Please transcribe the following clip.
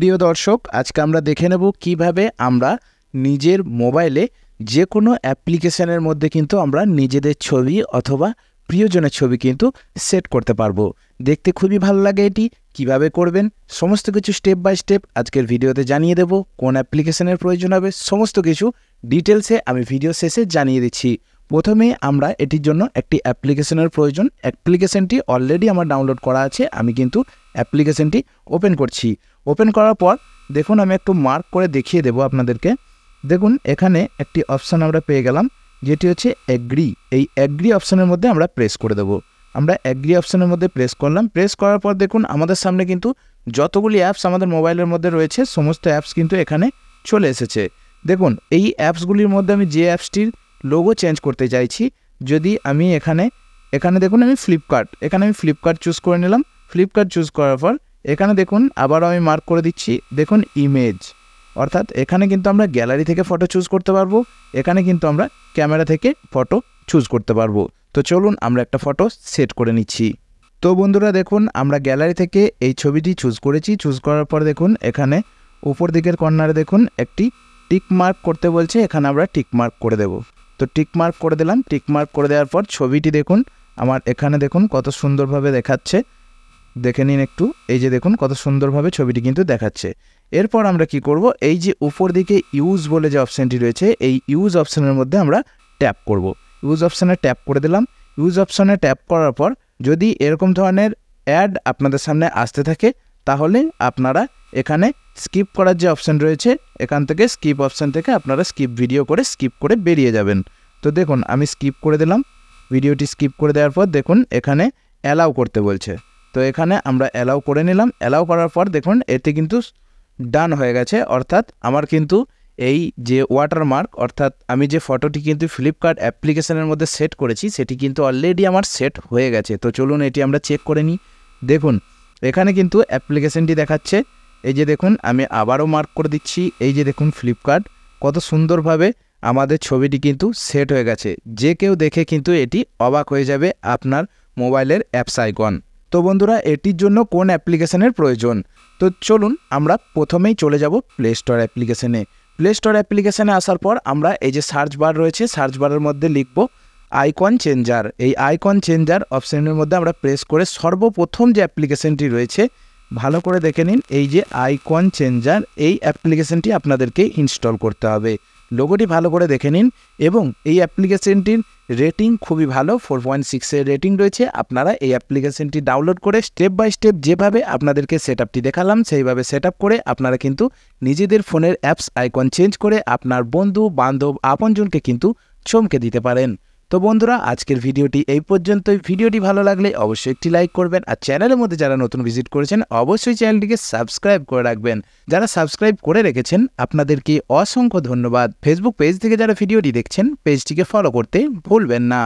প্রিয় দর্শক, আজকে আমরা দেখে নেব কিভাবে আমরা নিজের মোবাইলে যে কোনো অ্যাপ্লিকেশনের মধ্যে কিন্তু আমরা নিজেদের ছবি অথবা প্রিয়জনের ছবি কিন্তু সেট করতে পারবো। দেখতে খুবই ভালো লাগে। এটি কিভাবে করবেন সমস্ত কিছু স্টেপ বাই স্টেপ আজকের ভিডিওতে জানিয়ে দেব। কোন অ্যাপ্লিকেশনের প্রয়োজন হবে সমস্ত কিছু ডিটেলসে আমি ভিডিও শেষে জানিয়ে দিচ্ছি। প্রথমে আমরা এটির জন্য একটি অ্যাপ্লিকেশনের প্রয়োজন। অ্যাপ্লিকেশনটি অলরেডি আমার ডাউনলোড করা আছে। আমি কিন্তু অ্যাপ্লিকেশনটি ওপেন করছি। ওপেন করার পর দেখুন আমি একটু মার্ক করে দেখিয়ে দেব আপনাদেরকে। দেখুন এখানে একটি অপশান আমরা পেয়ে গেলাম, যেটি হচ্ছে অ্যাগ্রি। এই অ্যাগ্রি অপশানের মধ্যে আমরা প্রেস করে দেব। আমরা অ্যাগ্রি অপশানের মধ্যে প্রেস করলাম। প্রেস করার পর দেখুন আমাদের সামনে কিন্তু যতগুলি অ্যাপস আমাদের মোবাইলের মধ্যে রয়েছে সমস্ত অ্যাপস কিন্তু এখানে চলে এসেছে। দেখুন এই অ্যাপসগুলির মধ্যে আমি যে অ্যাপসটির লোগো চেঞ্জ করতে চাইছি, যদি আমি এখানে দেখুন আমি ফ্লিপকার্ট চুজ করে নিলাম। ফ্লিপকার্ট চুজ করার পর এখানে দেখুন আবারও আমি মার্ক করে দিচ্ছি। দেখুন ইমেজ, অর্থাৎ এখানে কিন্তু আমরা গ্যালারি থেকে ফটো চুজ করতে পারবো। এখানে কিন্তু আমরা ক্যামেরা থেকে ফটো চুজ করতে পারবো। তো চলুন আমরা একটা ফটো সেট করে নিচ্ছি। তো বন্ধুরা দেখুন আমরা গ্যালারি থেকে এই ছবিটি চুজ করেছি। চুজ করার পর দেখুন এখানে উপর দিকের কর্নারে দেখুন একটি টিক মার্ক করতে বলছে, এখানে আমরা টিক মার্ক করে দেব। তো টিক মার্ক করে দিলাম। টিক মার্ক করে দেওয়ার পর ছবিটি দেখুন আমার এখানে দেখুন কত সুন্দরভাবে দেখাচ্ছে। দেখে নিন একটু, এই যে দেখুন কত সুন্দরভাবে ছবিটি কিন্তু দেখাচ্ছে। এরপর আমরা কি করব, এই যে উপর দিকে ইউজ বলে যে অপশানটি রয়েছে এই ইউজ অপশানের মধ্যে আমরা ট্যাপ করব। ইউজ অপশানে ট্যাপ করে দিলাম। ইউজ অপশানে ট্যাপ করার পর যদি এরকম ধরনের অ্যাড আপনাদের সামনে আসতে থাকে তাহলে আপনারা এখানে স্কিপ করার যে অপশান রয়েছে এখান থেকে স্কিপ অপশান থেকে আপনারা স্কিপ ভিডিও করে স্কিপ করে বেরিয়ে যাবেন। তো দেখুন আমি স্কিপ করে দিলাম। ভিডিওটি স্কিপ করে দেওয়ার পর দেখুন এখানে অ্যালাউ করতে বলছে। তো এখানে আমরা অ্যালাউ করে নিলাম। অ্যালাউ করার পর দেখুন এতে কিন্তু ডান হয়ে গেছে, অর্থাৎ আমার কিন্তু এই যে ওয়াটারমার্ক অর্থাৎ আমি যে ফটোটি কিন্তু ফ্লিপকার্ট অ্যাপ্লিকেশনের মধ্যে সেট করেছি সেটি কিন্তু অলরেডি আমার সেট হয়ে গেছে। তো চলুন এটি আমরা চেক করে নিই। দেখুন এখানে কিন্তু অ্যাপ্লিকেশনটি দেখাচ্ছে। এই যে দেখুন আমি আবারও মার্ক করে দিচ্ছি। এই যে দেখুন ফ্লিপকার্ট, কত সুন্দরভাবে আমাদের ছবিটি কিন্তু সেট হয়ে গেছে। যে কেউ দেখে কিন্তু এটি অবাক হয়ে যাবে আপনার মোবাইলের অ্যাপস আইকন। তো বন্ধুরা এটির জন্য কোন অ্যাপ্লিকেশনের প্রয়োজন, তো চলুন আমরা প্রথমেই চলে যাব প্লে স্টোর অ্যাপ্লিকেশনে। প্লে স্টোর অ্যাপ্লিকেশনে আসার পর আমরা এই যে সার্চ বার রয়েছে সার্চ বারের মধ্যে লিখব আইকন চেঞ্জার। এই আইকন চেঞ্জার অপশানের মধ্যে আমরা প্রেস করে সর্বপ্রথম যে অ্যাপ্লিকেশনটি রয়েছে ভালো করে দেখে নিন, এই যে আইকন চেঞ্জার এই অ্যাপ্লিকেশনটি আপনাদেরকে ইনস্টল করতে হবে। লোগোটি ভালো করে দেখে নিন এবং এই অ্যাপ্লিকেশনটির রেটিং খুবই ভালো, 4.6 রেটিং রয়েছে। আপনারা এই অ্যাপ্লিকেশনটি ডাউনলোড করে স্টেপ বাই স্টেপ যেভাবে আপনাদেরকে সেটআপটি দেখালাম সেইভাবে সেটআপ করে আপনারা কিন্তু নিজেদের ফোনের অ্যাপস আইকন চেঞ্জ করে আপনার বন্ধু বান্ধব আপনজনকে কিন্তু চমকে দিতে পারেন। তো বন্ধুরা আজকের ভিডিওটি এই পর্যন্তই। ভিডিওটি ভালো লাগলে অবশ্যই একটি লাইক করবেন, আর চ্যানেলের মধ্যে যারা নতুন ভিজিট করেছেন অবশ্যই চ্যানেলটিকে সাবস্ক্রাইব করে রাখবেন। যারা সাবস্ক্রাইব করে রেখেছেন আপনাদেরকে অসংখ্য ধন্যবাদ। ফেসবুক পেজ থেকে যারা ভিডিওটি দেখছেন পেজটিকে ফলো করতে ভুলবেন না।